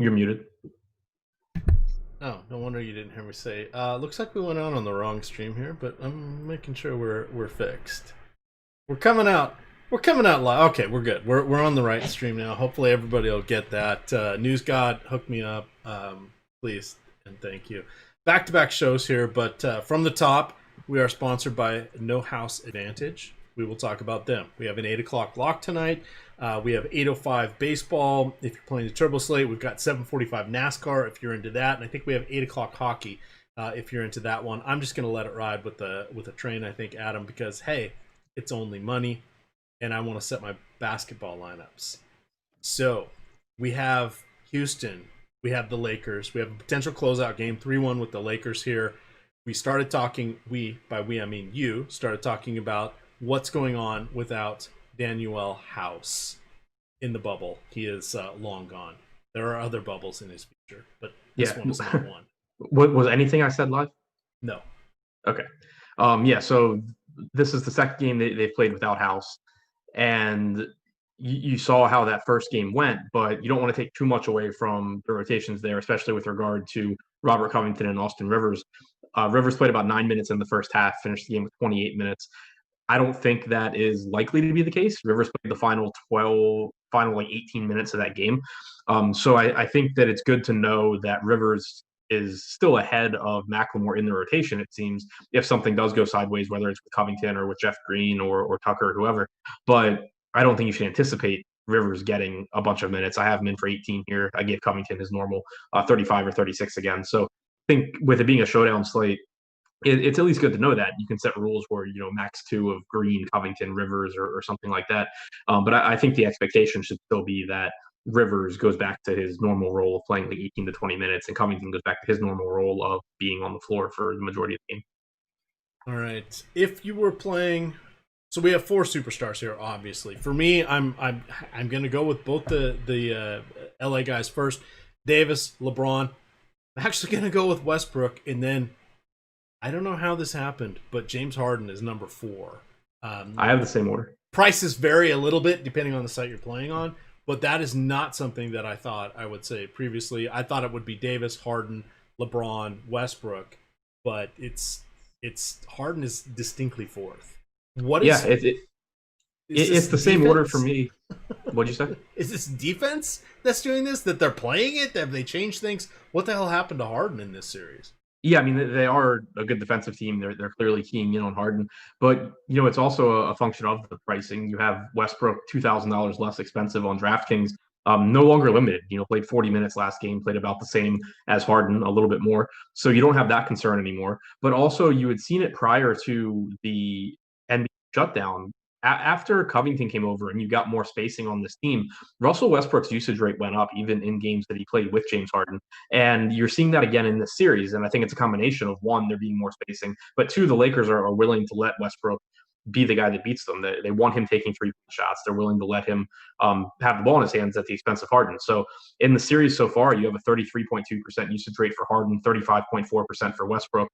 You're muted. Oh, no wonder you didn't hear me say. Looks like we went out on the wrong stream here, but I'm making sure we're fixed. We're coming out. We're coming out live. Okay, we're good. We're on the right stream now. Hopefully everybody will get that. News God, hook me up, please, and thank you. Back-to-back shows here, but from the top, we are sponsored by No House Advantage. We will talk about them. We have an 8 o'clock lock tonight. We have 8:05 baseball. If you're playing the Turbo Slate, we've got 7:45 NASCAR if you're into that, and I think we have 8 o'clock hockey if you're into that one. I'm just going to let it ride with the train, I think, Adam, because hey, it's only money, and I want to set my basketball lineups. So we have Houston, we have the Lakers, we have a potential closeout game, 3-1 with the Lakers here. We started talking, by we I mean you, started talking about what's going on without Daniel House in the bubble. He is long gone. There are other bubbles in his future, but this one is not one. What was anything I said live? No. Okay. Yeah, so this is the second game they've played without House. And you saw how that first game went, but you don't want to take too much away from the rotations there, especially with regard to Robert Covington and Austin Rivers. Rivers played about 9 minutes in the first half, finished the game with 28 minutes. I don't think that is likely to be the case. Rivers played the final 18 minutes of that game. So I think that it's good to know that Rivers is still ahead of McLemore in the rotation, it seems, if something does go sideways, whether it's with Covington or with Jeff Green or Tucker or whoever. But I don't think you should anticipate Rivers getting a bunch of minutes. I have him in for 18 here. I gave Covington his normal 35 or 36 again. So I think with it being a showdown slate, it's at least good to know that you can set rules where, max 2 of Green, Covington, Rivers, or something like that. But I think the expectation should still be that Rivers goes back to his normal role of playing like 18 to 20 minutes, and Covington goes back to his normal role of being on the floor for the majority of the game. All right. If you were playing, so we have 4 superstars here. Obviously, for me, I'm going to go with both the LA guys first. Davis, LeBron. I'm actually going to go with Westbrook, and then I don't know how this happened, but James Harden is number 4. I have the same order. Prices vary a little bit depending on the site you're playing on, but that is not something that I thought I would say previously. I thought it would be Davis, Harden, LeBron, Westbrook, but it's Harden is distinctly 4th. What is? Yeah, it's the same order for me. What'd you say? Is this defense that's doing this? That they're playing it? Have they changed things? What the hell happened to Harden in this series? Yeah, I mean, they are a good defensive team. They're clearly keying in on Harden, but it's also a function of the pricing. You have Westbrook $2,000 less expensive on DraftKings, no longer limited. Played 40 minutes last game, played about the same as Harden, a little bit more. So you don't have that concern anymore. But also, you had seen it prior to the NBA shutdown. After Covington came over and you got more spacing on this team, Russell Westbrook's usage rate went up even in games that he played with James Harden. And you're seeing that again in this series. And I think it's a combination of, 1, there being more spacing, but 2, the Lakers are willing to let Westbrook be the guy that beats them. They want him taking 3 shots. They're willing to let him have the ball in his hands at the expense of Harden. So in the series so far, you have a 33.2% usage rate for Harden, 35.4% for Westbrook.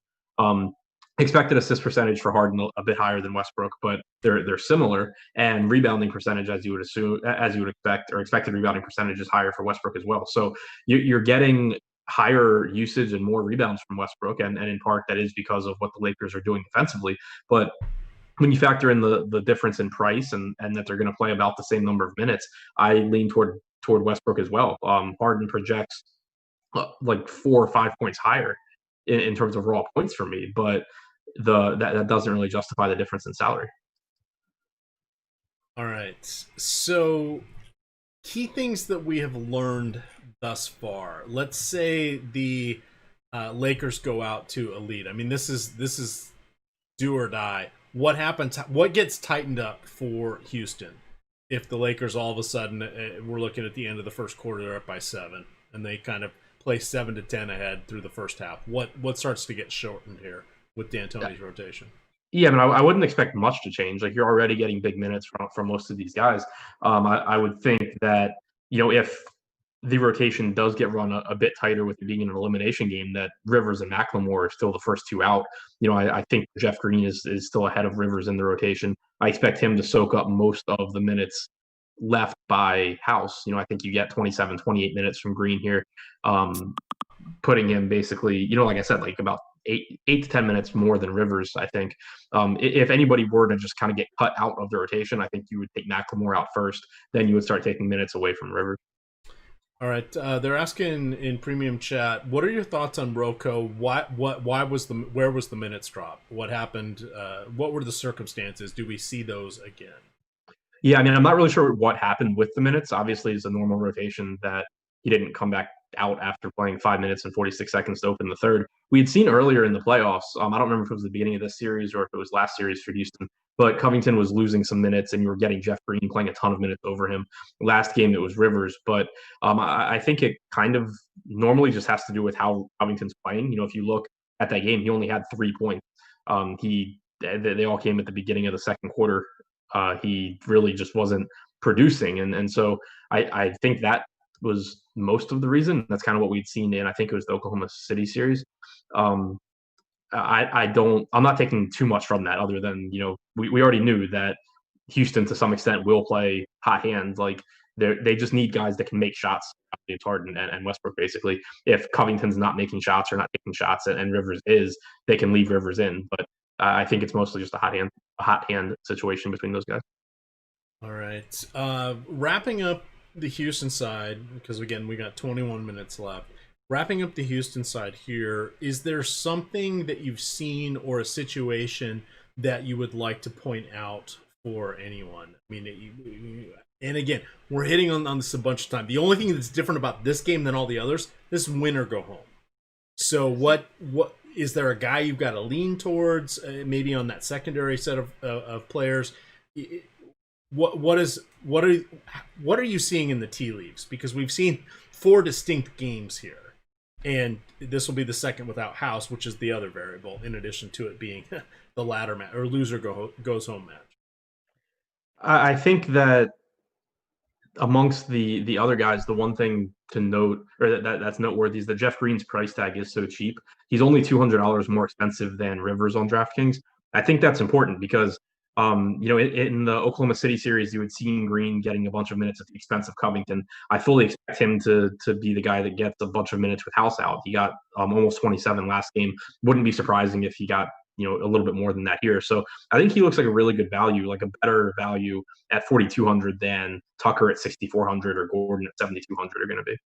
Expected assist percentage for Harden a bit higher than Westbrook, but they're similar. And rebounding percentage, as you would expect, or expected rebounding percentage is higher for Westbrook as well. So you're getting higher usage and more rebounds from Westbrook, and in part that is because of what the Lakers are doing defensively. But when you factor in the difference in price and that they're going to play about the same number of minutes, I lean toward Westbrook as well. Harden projects like 4 or 5 points higher in terms of raw points for me, but that doesn't really justify the difference in salary. All right. So key things that we have learned thus far. Let's say the Lakers go out to a lead. I mean, this is do or die. What happens? What gets tightened up for Houston if the Lakers all of a sudden we're looking at the end of the first quarter, they're up by 7, and they kind of play 7 to 10 ahead through the first half? What starts to get shortened here with D'Antoni's rotation? Yeah, I mean, I wouldn't expect much to change. Like, you're already getting big minutes from most of these guys. I would think that, if the rotation does get run a bit tighter with it being an elimination game, that Rivers and McLemore are still the first 2 out. I think Jeff Green is still ahead of Rivers in the rotation. I expect him to soak up most of the minutes left by House. I think you get 27, 28 minutes from Green here, putting him basically, like I said, like about eight to 10 minutes more than Rivers, I think. If anybody were to just kind of get cut out of the rotation, I think you would take McLemore out first. Then you would start taking minutes away from Rivers. All right, they're asking in premium chat, what are your thoughts on Rocco? Why was where was the minutes drop? What happened? What were the circumstances? Do we see those again? Yeah, I mean, I'm not really sure what happened with the minutes. Obviously, it's a normal rotation that he didn't come back out after playing 5 minutes and 46 seconds to open the third. We had seen earlier in the playoffs, I don't remember if it was the beginning of this series or if it was last series for Houston, but Covington was losing some minutes and you were getting Jeff Green playing a ton of minutes over him. Last game, it was Rivers, but I think it kind of normally just has to do with how Covington's playing. If you look at that game, he only had 3 points. They all came at the beginning of the second quarter. He really just wasn't producing. And so I think that was most of the reason. That's kind of what we'd seen in, I think it was the Oklahoma City series. I'm not taking too much from that other than, we already knew that Houston to some extent will play hot hand. Like they just need guys that can make shots. James Harden and Westbrook, basically. If Covington's not making shots or not taking shots and Rivers is, they can leave Rivers in. But I think it's mostly just a hot hand situation between those guys. All right. Wrapping up the Houston side, because again, we got 21 minutes left. Wrapping up the Houston side here, is there something that you've seen or a situation that you would like to point out for anyone? I mean, and again, we're hitting on this a bunch of time. The only thing that's different about this game than all the others, this win or go home. So what is there a guy you've got to lean towards, maybe on that secondary set of players? What are you seeing in the tea leaves? Because we've seen 4 distinct games here, and this will be the second without House, which is the other variable, in addition to it being the ladder match or loser goes home match. I think that amongst the other guys, the one thing to note, or that's noteworthy, is that Jeff Green's price tag is so cheap. He's only $200 more expensive than Rivers on DraftKings. I think that's important because in the Oklahoma City series, you had seen Green getting a bunch of minutes at the expense of Covington. I fully expect him to be the guy that gets a bunch of minutes with House out. He got almost 27 last game. Wouldn't be surprising if he got a little bit more than that here. So I think he looks like a really good value, like a better value at 4,200 than Tucker at 6,400 or Gordon at 7,200 are going to be.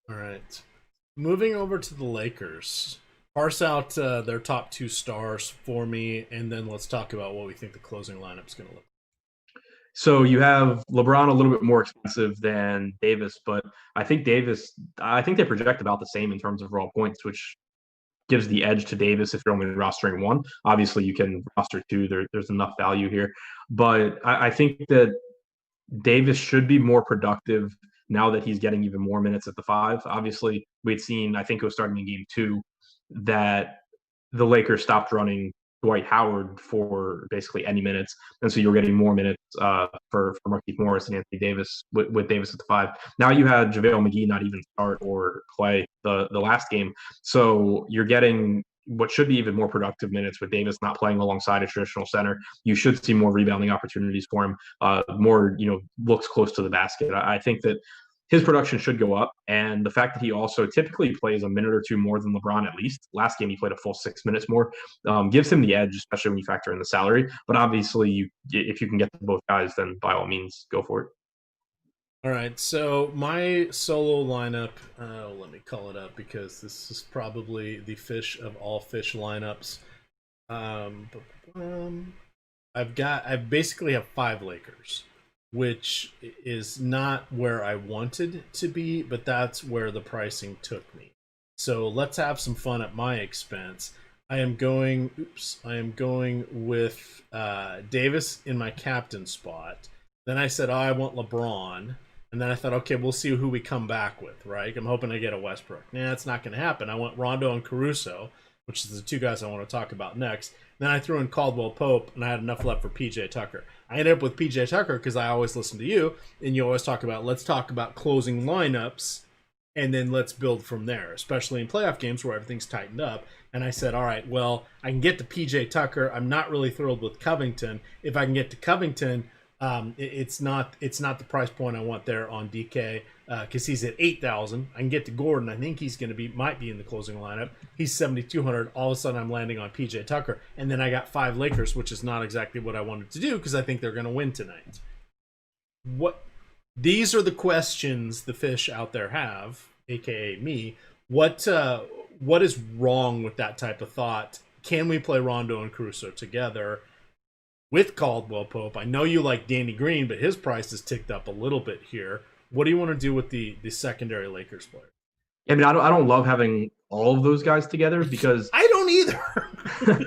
All right. Moving over to the Lakers. Parse out their top 2 stars for me, and then let's talk about what we think the closing lineup is going to look like. So you have LeBron a little bit more expensive than Davis, but I think they project about the same in terms of raw points, which gives the edge to Davis if you're only rostering 1. Obviously, you can roster 2. There's enough value here. But I think that Davis should be more productive now that he's getting even more minutes at the 5. Obviously, we'd seen, I think it was starting in game 2, that the Lakers stopped running Dwight Howard for basically any minutes. And so you were getting more minutes for Markieff Morris and Anthony Davis with Davis at the 5. Now you had JaVale McGee not even start or play the last game. So you're getting what should be even more productive minutes with Davis not playing alongside a traditional center. You should see more rebounding opportunities for him, more, looks close to the basket. I think that his production should go up, and the fact that he also typically plays a minute or 2 more than LeBron at least. Last game he played a full 6 minutes more, gives him the edge, especially when you factor in the salary. But obviously, if you can get to both guys, then by all means, go for it. All right, so my solo lineup, let me call it up because this is probably the fish of all fish lineups. I basically have 5 Lakers, which is not where I wanted to be, but that's where the pricing took me. So let's have some fun at my expense. I am going with Davis in my captain spot. Then I said, I want LeBron. And then I thought, okay, we'll see who we come back with, right? I'm hoping to get a Westbrook. Nah, that's not going to happen. I went Rondo and Caruso, which is the 2 guys I want to talk about next. Then I threw in Caldwell Pope, and I had enough left for PJ Tucker. I ended up with PJ Tucker because I always listen to you, and you always talk about, let's talk about closing lineups, and then let's build from there, especially in playoff games where everything's tightened up. And I said, all right, well, I can get to PJ Tucker. I'm not really thrilled with Covington. If I can get to Covington, It's not the price point I want there on DK because he's at 8,000. I can get to Gordon. I think he's going to might be in the closing lineup. He's 7,200. All of a sudden, I'm landing on PJ Tucker, and then I got 5 Lakers, which is not exactly what I wanted to do because I think they're going to win tonight. These are the questions the fish out there have, aka me. What is wrong with that type of thought? Can we play Rondo and Caruso together with Caldwell Pope? I know you like Danny Green, but his price has ticked up a little bit here. What do you want to do with the secondary Lakers player? I mean, I don't love having all of those guys together because I don't either.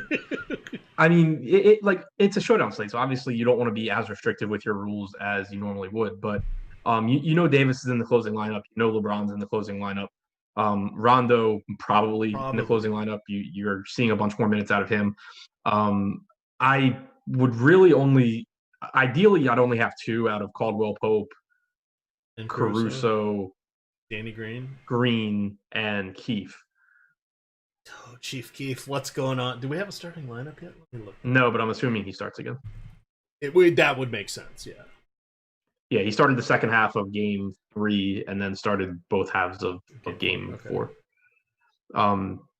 I mean, it's a showdown slate, so obviously you don't want to be as restrictive with your rules as you normally would. But you know Davis is in the closing lineup. You know LeBron's in the closing lineup. Rondo probably in the closing lineup. You're seeing a bunch more minutes out of him. I would really ideally, I'd only have 2 out of Caldwell Pope, and Caruso, Danny Green, and Keefe. Oh, Chief Keefe, what's going on? Do we have a starting lineup yet? Let me look. No, but I'm assuming he starts again. That would make sense, yeah. Yeah, he started the second half of game 3 and then started both halves of game 4.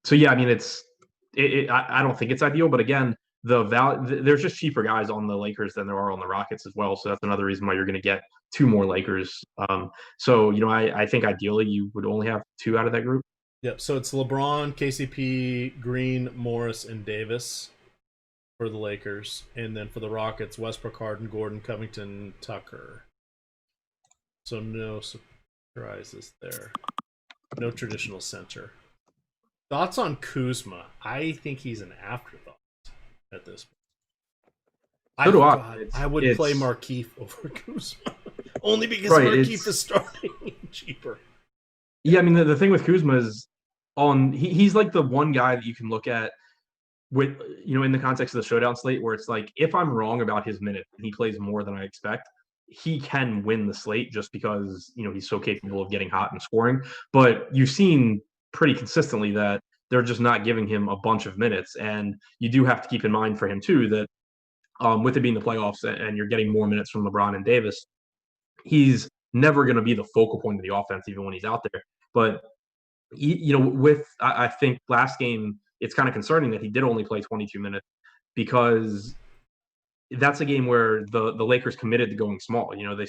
So yeah, I mean, I don't think it's ideal, but again, there's just cheaper guys on the Lakers than there are on the Rockets as well. So that's another reason why you're going to get 2 more Lakers. So, you know, I think ideally you would only have 2 out of that group. Yep. So it's LeBron, KCP, Green, Morris, and Davis for the Lakers. And then for the Rockets, Westbrook, Harden, Gordon, Covington, Tucker. So no surprises there. No traditional center. Thoughts on Kuzma? I think he's an afterthought at this point. So do I. I would play Markieff over Kuzma. Only because Markieff is starting cheaper. Yeah, I mean, the thing with Kuzma is he's like the one guy that you can look at with, you know, in the context of the showdown slate where it's like, if I'm wrong about his minutes and he plays more than I expect, he can win the slate just because, you know, he's so capable of getting hot and scoring. But you've seen pretty consistently that they're just not giving him a bunch of minutes. And you do have to keep in mind for him too that with it being the playoffs and you're getting more minutes from LeBron and Davis, he's never going to be the focal point of the offense, even when he's out there. But, you know, I think last game, it's kind of concerning that he did only play 22 minutes because that's a game where the Lakers committed to going small. You know, they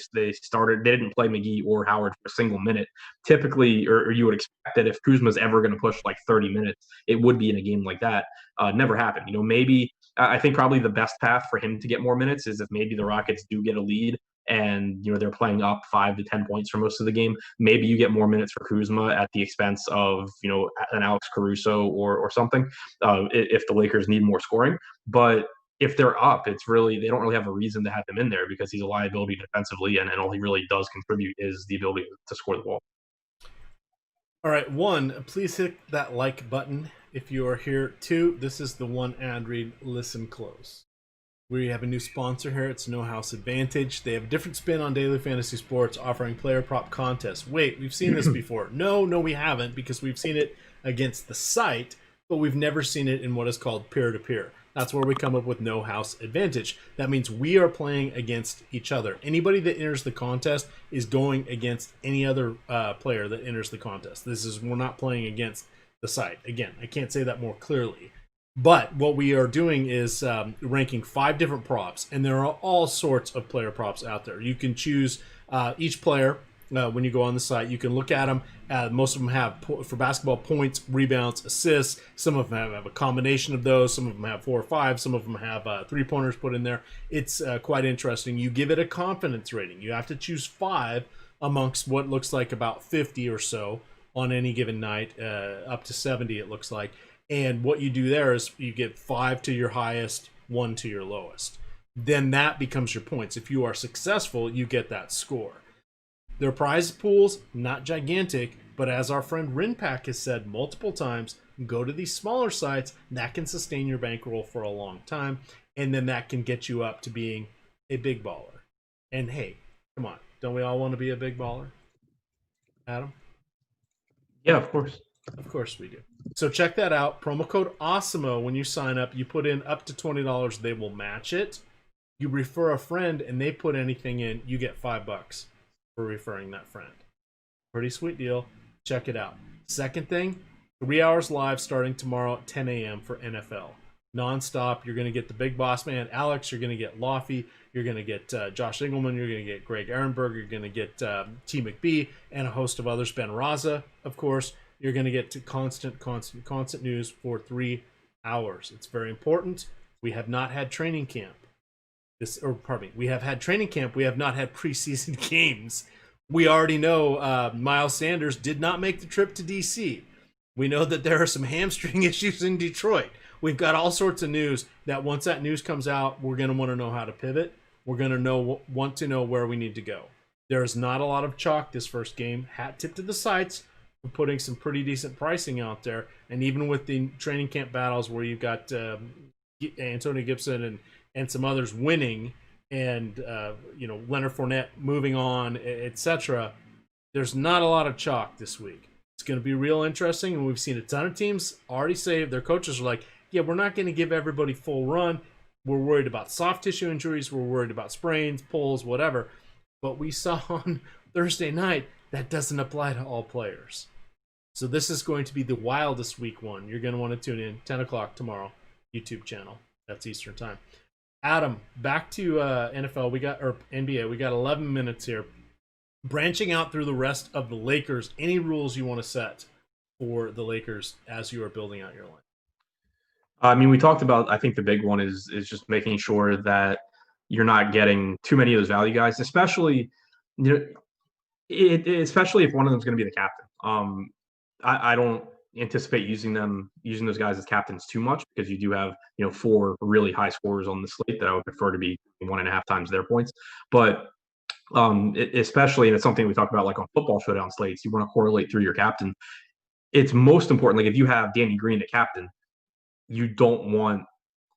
didn't play McGee or Howard for a single minute. Typically, or you would expect that if Kuzma's ever going to push like 30 minutes, it would be in a game like that. Never happened. You know, maybe I think probably the best path for him to get more minutes is if maybe the Rockets do get a lead and, you know, they're playing up 5 to 10 points for most of the game. Maybe you get more minutes for Kuzma at the expense of, you know, an Alex Caruso or something if the Lakers need more scoring. But if they're up, they don't really have a reason to have him in there because he's a liability defensively, and all he really does contribute is the ability to score the ball. All right, 1, please hit that like button if you are here. 2, this is the one ad read. Listen close. We have a new sponsor here. It's No House Advantage. They have a different spin on daily fantasy sports, offering player prop contests. Wait, we've seen this before. No, we haven't, because we've seen it against the site, but we've never seen it in what is called peer-to-peer. That's where we come up with No House Advantage. That means we are playing against each other. Anybody that enters the contest is going against any other player that enters the contest. We're not playing against the site. Again, I can't say that more clearly. But what we are doing is ranking 5 different props, and there are all sorts of player props out there. You can choose each player when you go on the site. You can look at them. Most of them have, for basketball, points, rebounds, assists. Some of them have a combination of those. Some of them have 4 or 5. Some of them have 3-pointers put in there. It's quite interesting. You give it a confidence rating. You have to choose 5 amongst what looks like about 50 or so on any given night, up to 70 it looks like. And what you do there is you get 5 to your highest, 1 to your lowest. Then that becomes your points. If you are successful, you get that score. Their prize pools, not gigantic, but as our friend Rinpack has said multiple times, go to these smaller sites. That can sustain your bankroll for a long time, and then that can get you up to being a big baller. And hey, come on, don't we all want to be a big baller? Adam? Yeah, of course. Of course we do. So check that out. Promo code Awesemo. When you sign up, you put in up to $20. They will match it. You refer a friend and they put anything in, you get $5 for referring that friend. Pretty sweet deal. Check it out. Second thing, 3 hours live starting tomorrow at 10 a.m. for NFL. Non-stop. You're going to get the big boss man, Alex. You're going to get Laffy. You're going to get Josh Engelman. You're going to get Greg Ehrenberg. You're going to get T. McBee and a host of others. Ben Raza, of course. You're going to get to constant news for 3 hours. It's very important. We have not had training camp. We have had training camp. We have not had preseason games. We already know Miles Sanders did not make the trip to D.C. We know that there are some hamstring issues in Detroit. We've got all sorts of news that once that news comes out, we're going to want to know how to pivot. We're going to want to know where we need to go. There is not a lot of chalk this first game. Hat tip to the sites for putting some pretty decent pricing out there. And even with the training camp battles where you've got Antonio Gibson and some others winning, and Leonard Fournette moving on, etc. There's not a lot of chalk this week. It's going to be real interesting, and we've seen a ton of teams already say their coaches are like, yeah, we're not going to give everybody full run. We're worried about soft tissue injuries. We're worried about sprains, pulls, whatever. But we saw on Thursday night that doesn't apply to all players. So this is going to be the wildest week one. You're going to want to tune in 10 o'clock tomorrow, YouTube channel. That's Eastern time. Adam, back to NFL. NBA. We got 11 minutes here. Branching out through the rest of the Lakers, any rules you want to set for the Lakers as you are building out your line? I mean, we talked about, I think the big one is just making sure that you're not getting too many of those value guys, especially especially if one of them is going to be the captain. I don't anticipate using those guys as captains too much, because you do have 4 really high scorers on the slate that I would prefer to be 1.5 times their points. But especially, and it's something we talk about like on football showdown slates, you want to correlate through your captain. It's most important, like if you have Danny Green the captain, you don't want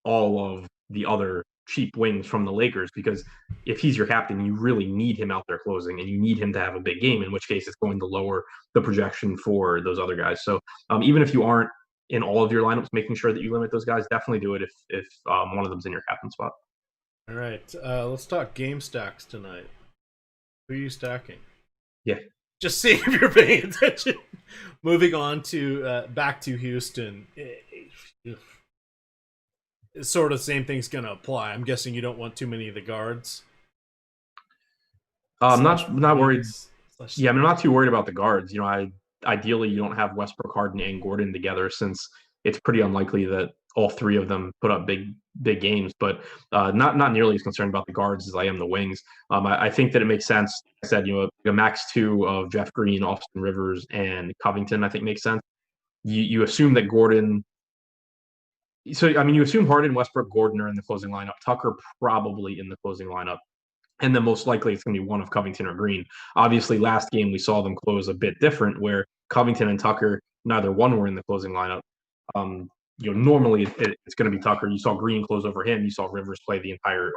all of the other cheap wings from the Lakers, because if he's your captain, you really need him out there closing, and you need him to have a big game, in which case it's going to lower the projection for those other guys. So even if you aren't in all of your lineups, making sure that you limit those guys, definitely do it if one of them's in your captain spot. All right, let's talk game stacks tonight. Who are you stacking? Yeah. Just seeing if you're paying attention. Moving on to back to Houston. Sort of same thing's going to apply. I'm guessing you don't want too many of the guards. I'm not worried. Yeah, I'm not too worried about the guards. Ideally you don't have Westbrook, Harden, and Gordon together, since it's pretty unlikely that all 3 of them put up big games. But not nearly as concerned about the guards as I am the wings. I think that it makes sense. I said, a max 2 of Jeff Green, Austin Rivers, and Covington, I think makes sense. You assume that Gordon. So, I mean, you assume Harden, Westbrook, Gordon are in the closing lineup. Tucker probably in the closing lineup. And then most likely it's going to be one of Covington or Green. Obviously, last game we saw them close a bit different, where Covington and Tucker, neither one were in the closing lineup. Normally it's going to be Tucker. You saw Green close over him. You saw Rivers play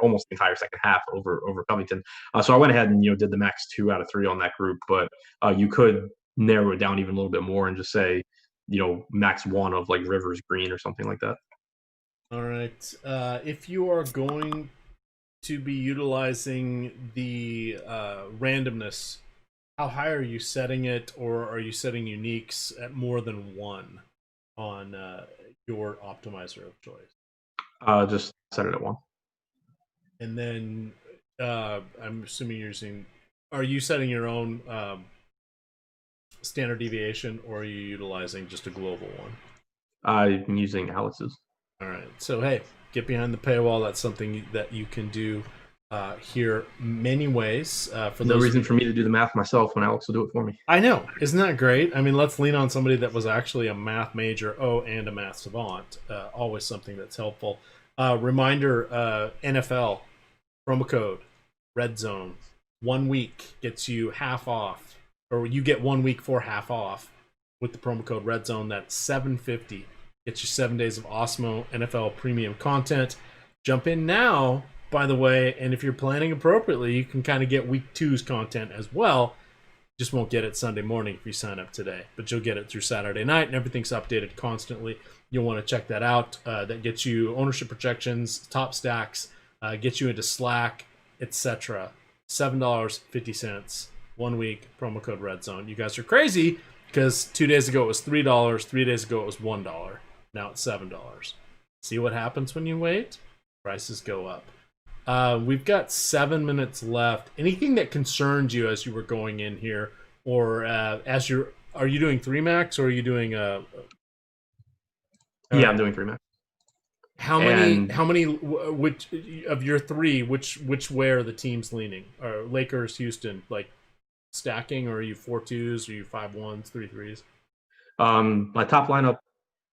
almost the entire second half over Covington. So I went ahead and did the max 2 out of 3 on that group. But you could narrow it down even a little bit more and just say, max 1 of like Rivers, Green, or something like that. All right. If you are going to be utilizing the randomness, how high are you setting it, or are you setting uniques at more than 1 on your optimizer of choice? Just set it at 1. And then I'm assuming are you setting your own standard deviation, or are you utilizing just a global one? I'm using Alex's. All right. So, hey, get behind the paywall. That's something that you can do here many ways. For no reason for me to do the math myself when Alex will do it for me. I know. Isn't that great? I mean, let's lean on somebody that was actually a math major, and a math savant. Always something that's helpful. Reminder, NFL, promo code, Red Zone. 1 week gets you half off, or you get 1 week for half off with the promo code Red Zone. That's $7.50. Get you 7 days of Awesemo NFL premium content. Jump in now, by the way, and if you're planning appropriately, you can kind of get week 2's content as well. Just won't get it Sunday morning if you sign up today, but you'll get it through Saturday night, and everything's updated constantly. You'll want to check that out. That gets you ownership projections, top stacks, get you into Slack, etc. $7.50, 1 week, promo code Red Zone. You guys are crazy because 2 days ago it was $3, 3 days ago it was $1. Now it's $7. See what happens when you wait? Prices go up. We've got 7 minutes left. Anything that concerned you as you were going in here, or are you doing 3 max or are you doing yeah, I'm doing 3 max. How many which of your 3, which way are the teams leaning? Are Lakers, Houston, like stacking, or are you 4-2s, or are you 5-1s, 3-3s? My top lineup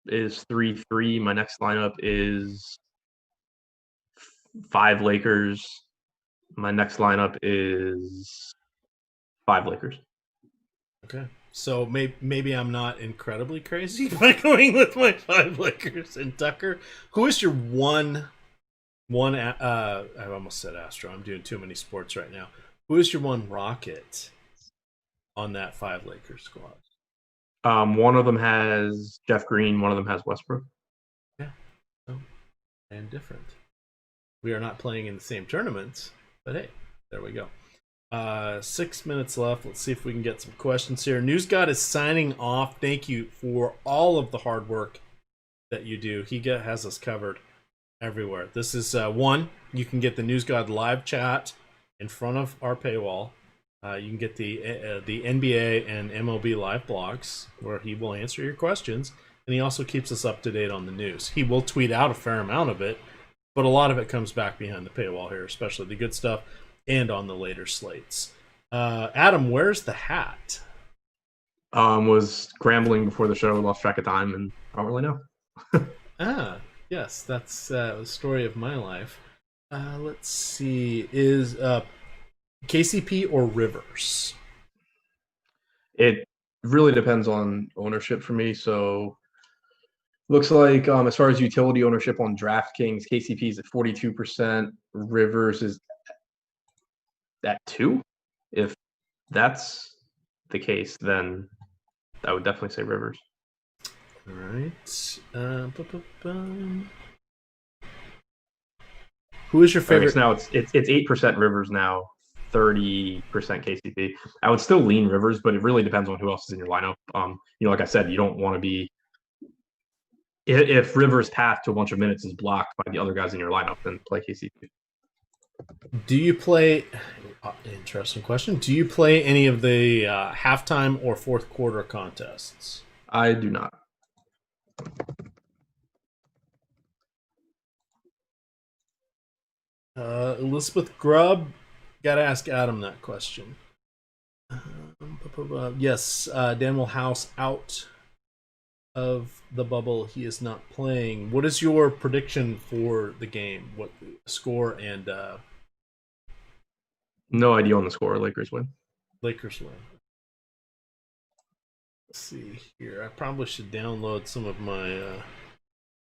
is 3-3. My next lineup is 5 Lakers. My next lineup is 5 Lakers. Okay. So maybe I'm not incredibly crazy by going with my 5 Lakers and Tucker. Who is your one? I almost said Astro. I'm doing too many sports right now. Who is your one Rocket on that 5 Lakers squad? One of them has Jeff Green. One of them has Westbrook. Yeah. So, and different. We are not playing in the same tournaments, but hey, there we go. 6 minutes left. Let's see if we can get some questions here. News God is signing off. Thank you for all of the hard work that you do. He has us covered everywhere. This is one. You can get the News God live chat in front of our paywall. You can get the NBA and MLB live blogs where he will answer your questions, and he also keeps us up to date on the news. He will tweet out a fair amount of it, but a lot of it comes back behind the paywall here, especially the good stuff and on the later slates. Adam, where's the hat? Was scrambling before the show, lost track of time, and I don't really know. Yes, that's the story of my life. Let's see, is KCP or Rivers? It really depends on ownership for me. So looks like as far as utility ownership on DraftKings, KCP is at 42%. Rivers is at 2. If that's the case, then I would definitely say Rivers. All right. Who is your favorite? Now it's 8% Rivers now, 30% KCP. I would still lean Rivers, but it really depends on who else is in your lineup. Like I said, you don't want to be, if Rivers' path to a bunch of minutes is blocked by the other guys in your lineup, then play KCP. Do you play? Interesting question. Do you play any of the halftime or fourth quarter contests? I do not. Elizabeth Grubb, gotta ask Adam that question. Yes, Daniel House out of the bubble. He is not playing. What is your prediction for the game? What score and no idea on the score. Lakers win. Lakers win. Let's see here. I probably should download some of my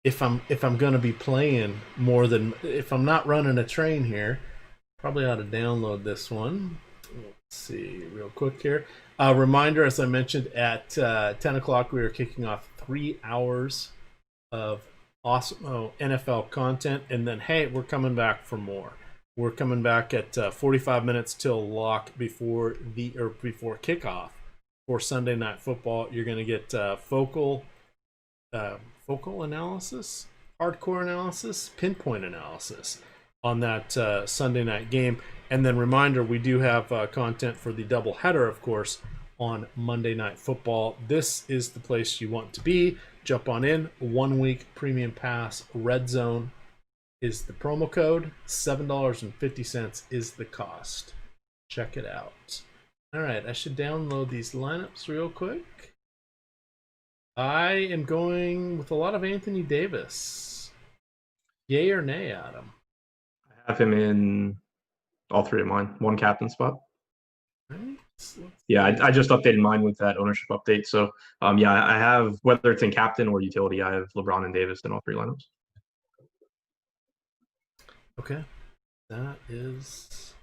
if I'm gonna be playing more than, if I'm not running a train here, probably ought to download this one. Let's see real quick here. Reminder, as I mentioned, at 10 o'clock we are kicking off 3 hours of Awesemo NFL content, and then hey, we're coming back for more. We're coming back at 45 minutes till lock before kickoff for Sunday Night Football. You're going to get focal analysis, hardcore analysis, pinpoint analysis on that Sunday night game. And then reminder, we do have content for the doubleheader, of course, on Monday Night Football. This is the place you want to be. Jump on in. 1 week premium pass. Red Zone is the promo code. $7.50 is the cost. Check it out. All right, I should download these lineups real quick. I am going with a lot of Anthony Davis. Yay or nay, Adam? I have him in all 3 of mine. 1 captain spot. Right. Yeah, I just updated mine with that ownership update. So, I have, whether it's in captain or utility, I have LeBron and Davis in all 3 lineups. Okay. That is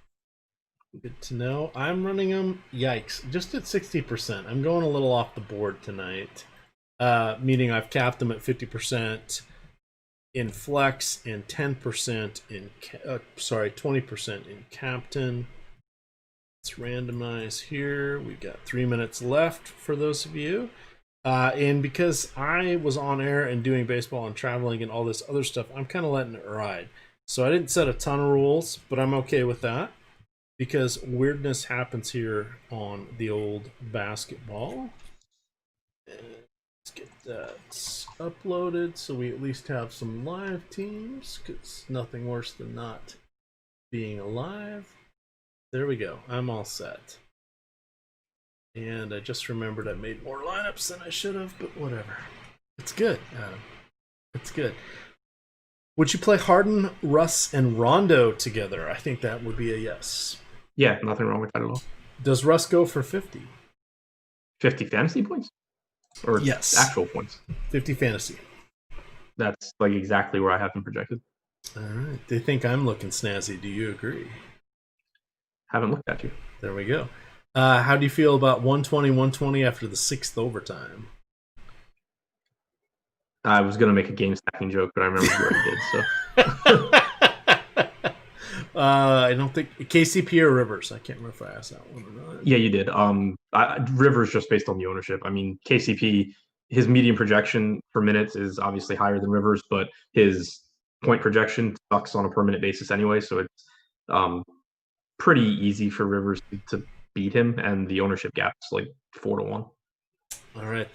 good to know. I'm running them, yikes, just at 60%. I'm going a little off the board tonight, meaning I've capped them at 50%. in flex and 10% in 20% in captain. Let's randomize here. We've got 3 minutes left for those of you. And because I was on air and doing baseball and traveling and all this other stuff, I'm kind of letting it ride. So I didn't set a ton of rules, but I'm okay with that because weirdness happens here on the old basketball. Let's get that uploaded so we at least have some live teams, because nothing worse than not being alive. There we go. I'm all set. And I just remembered I made more lineups than I should have, but whatever. It's good. It's good. Would you play Harden, Russ, and Rondo together? I think that would be a yes. Yeah, nothing wrong with that at all. Does Russ go for 50? 50 fantasy points? Or yes, actual points? 50 fantasy. That's like exactly where I have them projected. All right. They think I'm looking snazzy. Do you agree? Haven't looked at you. There we go. How do you feel about 120 after the 6th overtime? I was going to make a game stacking joke, but I remember you already did. So I don't think KCP or Rivers. I can't remember if I asked that one or not. Yeah, you did. Rivers just based on the ownership. I mean, KCP, his median projection per minutes is obviously higher than Rivers, but his point projection sucks on a per minute basis anyway. So it's pretty easy for Rivers to beat him, and the ownership gap's like 4-1. All right.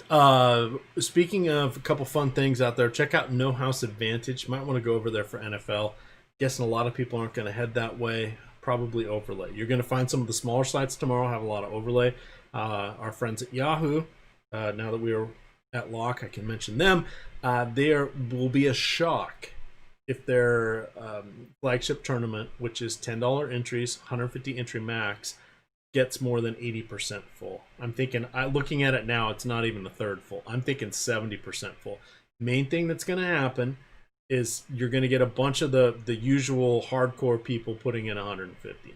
Speaking of a couple fun things out there, check out No House Advantage. You might want to go over there for NFL. Guessing a lot of people aren't going to head that way. Probably overlay. You're going to find some of the smaller sites tomorrow have a lot of overlay. Our friends at Yahoo, now that we are at lock, I can mention them. There will be a shock if their flagship tournament, which is $10 entries, 150 entry max, gets more than 80% full. I'm thinking, looking at it now, it's not even a third full. I'm thinking 70% full. Main thing that's going to happen is you're going to get a bunch of the usual hardcore people putting in 150.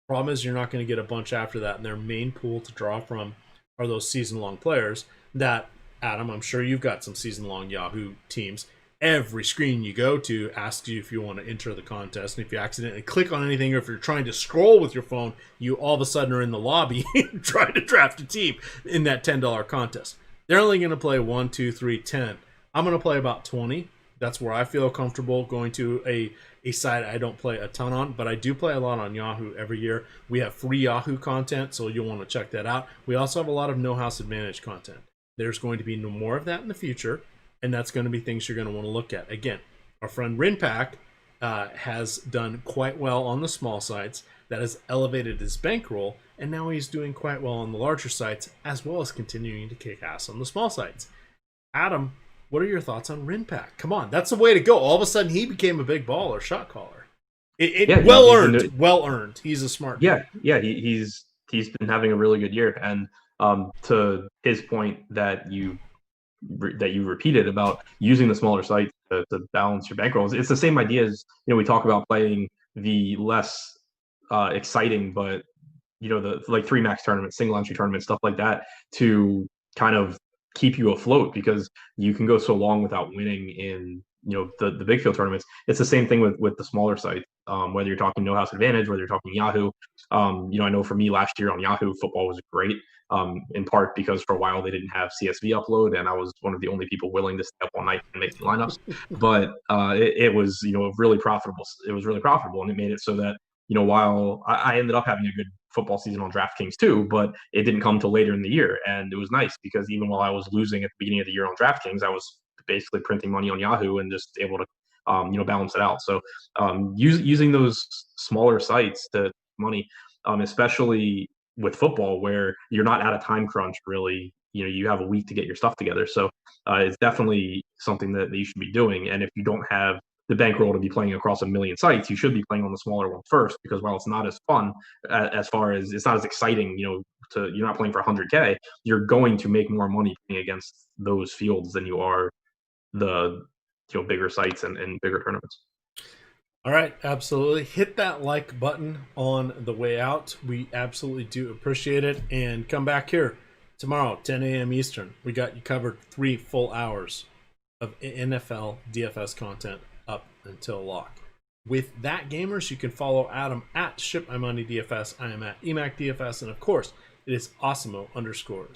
Problem is you're not going to get a bunch after that, and their main pool to draw from are those season-long players that, Adam, I'm sure you've got some season-long Yahoo teams. Every screen you go to asks you if you want to enter the contest, and if you accidentally click on anything or if you're trying to scroll with your phone, you all of a sudden are in the lobby trying to draft a team in that $10 contest. They're only going to play 1, 2, 3, 10. I'm going to play about 20. That's where I feel comfortable going to a site I don't play a ton on, but I do play a lot on Yahoo every year. We have free Yahoo content, so you'll want to check that out. We also have a lot of No House Advantage content. There's going to be no more of that in the future, and that's going to be things you're going to want to look at. Again, our friend Rinpack has done quite well on the small sites. That has elevated his bankroll, and now he's doing quite well on the larger sites, as well as continuing to kick ass on the small sites. Adam, what are your thoughts on Rinpack? Come on, that's the way to go. All of a sudden, he became a big baller, shot caller. Well earned. He's a smart guy. Yeah. He's been having a really good year, and to his point that you repeated about using the smaller site to balance your bankrolls, it's the same idea as we talk about playing the less exciting, but the like 3 max tournaments, single entry tournaments, stuff like that, to kind of keep you afloat, because you can go so long without winning in the big field tournaments. It's the same thing with the smaller sites, whether you're talking No House Advantage, whether you're talking Yahoo. I know for me last year on Yahoo, football was great, in part because for a while they didn't have CSV upload, and I was one of the only people willing to stay up all night and make lineups. But it was really profitable. It was really profitable, and it made it so that while I ended up having a good football season on DraftKings too, but it didn't come till later in the year. And it was nice because even while I was losing at the beginning of the year on DraftKings, I was basically printing money on Yahoo and just able to, balance it out. So using those smaller sites to money, especially with football where you're not at a time crunch, really, you have a week to get your stuff together. So it's definitely something that you should be doing. And if you don't have the bankroll to be playing across a million sites, you should be playing on the smaller one first, because while it's not as fun, as far as it's not as exciting, you're not playing for 100K, you're going to make more money playing against those fields than you are the bigger sites and bigger tournaments. All right, absolutely. Hit that like button on the way out. We absolutely do appreciate it. And come back here tomorrow, 10 a.m. Eastern. We got you covered 3 full hours. of NFL DFS content up until lock. With that, gamers, you can follow Adam at ShipMyMoneyDFS. I am at EMac DFS, and of course, it is Awesemo_COM.